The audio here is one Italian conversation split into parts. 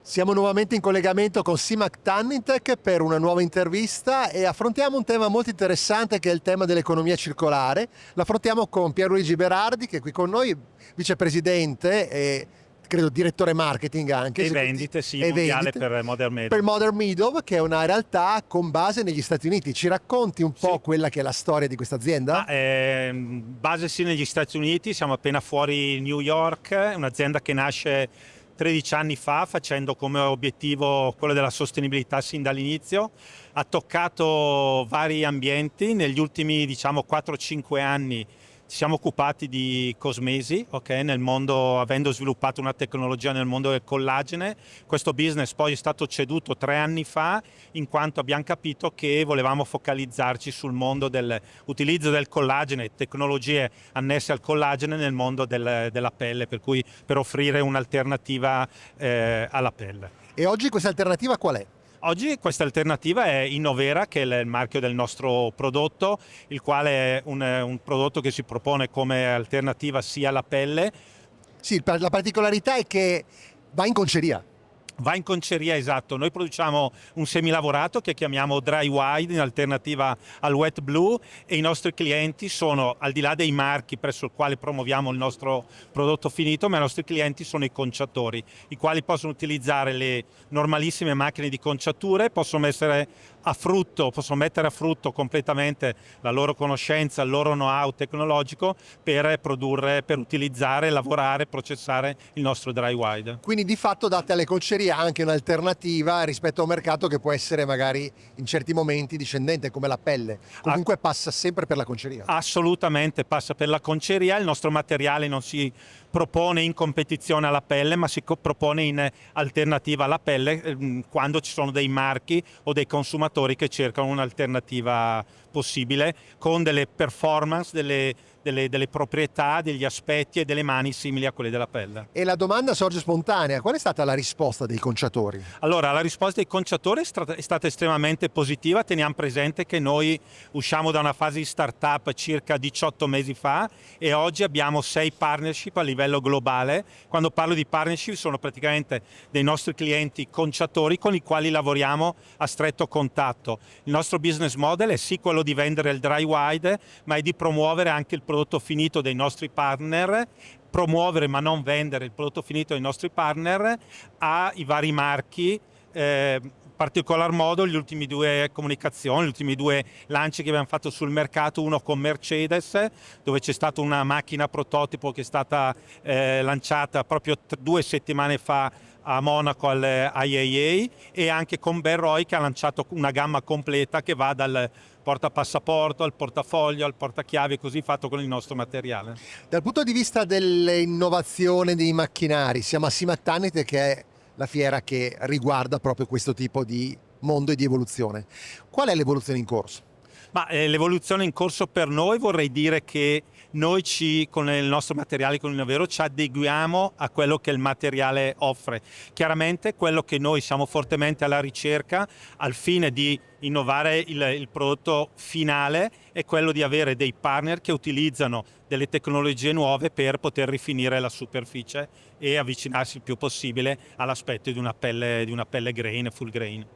Siamo nuovamente in collegamento con Simac Tannintech per una nuova intervista e affrontiamo un tema molto interessante che è il tema dell'economia circolare. L'affrontiamo con Pierluigi Berardi, che è qui con noi, vicepresidente e credo direttore marketing anche. E vendite, sì, mondiale per Modern Meadow. Per Modern Meadow, che è una realtà con base negli Stati Uniti. Ci racconti un po' quella che è la storia di questa azienda? Base sì negli Stati Uniti, siamo appena fuori New York, è un'azienda che nasce 13 anni fa facendo come obiettivo quello della sostenibilità sin dall'inizio. Ha toccato vari ambienti, negli ultimi 4-5 anni ci siamo occupati di cosmesi, nel mondo, avendo sviluppato una tecnologia nel mondo del collagene. Questo business poi è stato ceduto 3 anni fa, in quanto abbiamo capito che volevamo focalizzarci sul mondo dell'utilizzo del collagene e tecnologie annesse al collagene nel mondo della pelle, per cui per offrire un'alternativa alla pelle. E oggi questa alternativa qual è? Oggi questa alternativa è Innovera, che è il marchio del nostro prodotto, il quale è un prodotto che si propone come alternativa sia alla pelle. Sì, la particolarità è che va in conceria. Va in conceria, esatto. Noi produciamo un semilavorato che chiamiamo Dry Wide in alternativa al Wet Blue, e i nostri clienti sono, al di là dei marchi presso il quale promuoviamo il nostro prodotto finito, ma i nostri clienti sono i conciatori, i quali possono utilizzare le normalissime macchine di conciature, possono mettere a frutto completamente la loro conoscenza, il loro know-how tecnologico per produrre, per utilizzare, lavorare, processare il nostro Dry Wide. Quindi di fatto date alle concerie anche un'alternativa rispetto a un mercato che può essere magari in certi momenti discendente, come la pelle. Comunque passa sempre per la conceria. Assolutamente, passa per la conceria. Il nostro materiale non si propone in competizione alla pelle, ma si propone in alternativa alla pelle quando ci sono dei marchi o dei consumatori che cercano un'alternativa possibile con delle performance, delle proprietà, degli aspetti e delle mani simili a quelle della pelle. E la domanda sorge spontanea: qual è stata la risposta dei conciatori? Allora, la risposta dei conciatori è stata estremamente positiva. Teniamo presente che noi usciamo da una fase di startup circa 18 mesi fa e oggi abbiamo 6 partnership a livello globale. Quando parlo di partnership sono praticamente dei nostri clienti conciatori con i quali lavoriamo a stretto contatto. Il nostro business model è sì quello di vendere il Dry Wide, ma è di promuovere anche il prodotto finito dei nostri partner, promuovere ma non vendere il prodotto finito dei nostri partner ai vari marchi. In particolar modo le ultime 2 comunicazioni, gli ultimi 2 lanci che abbiamo fatto sul mercato, uno con Mercedes, dove c'è stata una macchina prototipo che è stata lanciata proprio 2 settimane fa a Monaco al IAA, e anche con Berroy, che ha lanciato una gamma completa che va dal portapassaporto al portafoglio al portachiavi, così fatto con il nostro materiale. Dal punto di vista dell'innovazione dei macchinari, siamo a Simac Tannintech, che è la fiera che riguarda proprio questo tipo di mondo e di evoluzione. Qual è l'evoluzione in corso? L'evoluzione in corso per noi, vorrei dire che noi con il nostro materiale, con Innovero, ci adeguiamo a quello che il materiale offre. Chiaramente quello che noi siamo fortemente alla ricerca al fine di innovare il prodotto finale è quello di avere dei partner che utilizzano delle tecnologie nuove per poter rifinire la superficie e avvicinarsi il più possibile all'aspetto di una pelle grain, full grain.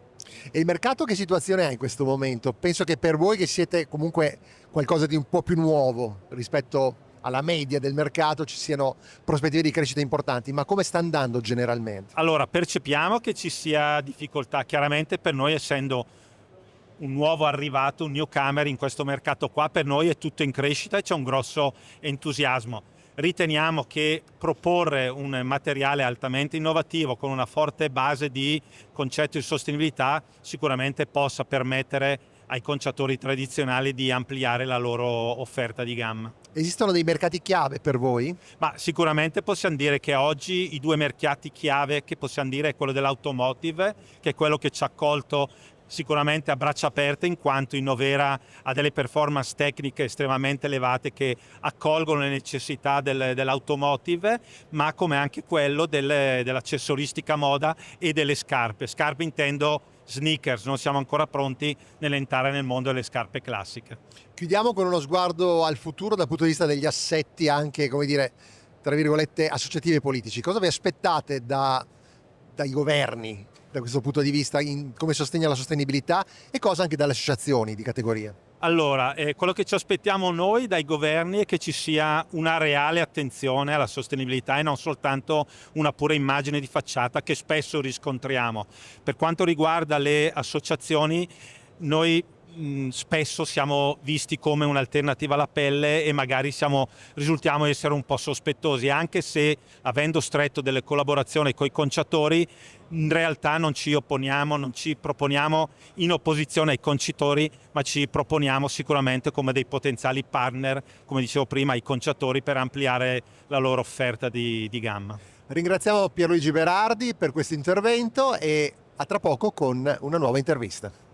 E il mercato che situazione ha in questo momento? Penso che per voi, che siete comunque qualcosa di un po' più nuovo rispetto alla media del mercato, ci siano prospettive di crescita importanti, ma come sta andando generalmente? Allora, percepiamo che ci sia difficoltà, chiaramente per noi, essendo un nuovo arrivato, un newcomer in questo mercato qua, per noi è tutto in crescita e c'è un grosso entusiasmo. Riteniamo che proporre un materiale altamente innovativo con una forte base di concetto di sostenibilità sicuramente possa permettere ai conciatori tradizionali di ampliare la loro offerta di gamma. Esistono dei mercati chiave per voi? Ma sicuramente possiamo dire che oggi i 2 mercati chiave che possiamo dire è quello dell'automotive, che è quello che ci ha accolto sicuramente a braccia aperte, in quanto Innovera ha delle performance tecniche estremamente elevate che accolgono le necessità dell'automotive, ma come anche quello dell'accessoristica moda e delle scarpe. Scarpe intendo sneakers, non siamo ancora pronti nell'entrare nel mondo delle scarpe classiche. Chiudiamo con uno sguardo al futuro dal punto di vista degli assetti, anche, come dire, tra virgolette, associativi e politici. Cosa vi aspettate dai governi da questo punto di vista, come sostegno alla sostenibilità, e cosa anche dalle associazioni di categoria? Allora, quello che ci aspettiamo noi dai governi è che ci sia una reale attenzione alla sostenibilità e non soltanto una pura immagine di facciata che spesso riscontriamo. Per quanto riguarda le associazioni, noi spesso siamo visti come un'alternativa alla pelle e magari risultiamo essere un po' sospettosi, anche se avendo stretto delle collaborazioni con i conciatori in realtà non ci opponiamo, non ci proponiamo in opposizione ai conciatori, ma ci proponiamo sicuramente come dei potenziali partner, come dicevo prima, ai conciatori per ampliare la loro offerta di gamma. Ringraziamo Pierluigi Berardi per questo intervento e a tra poco con una nuova intervista.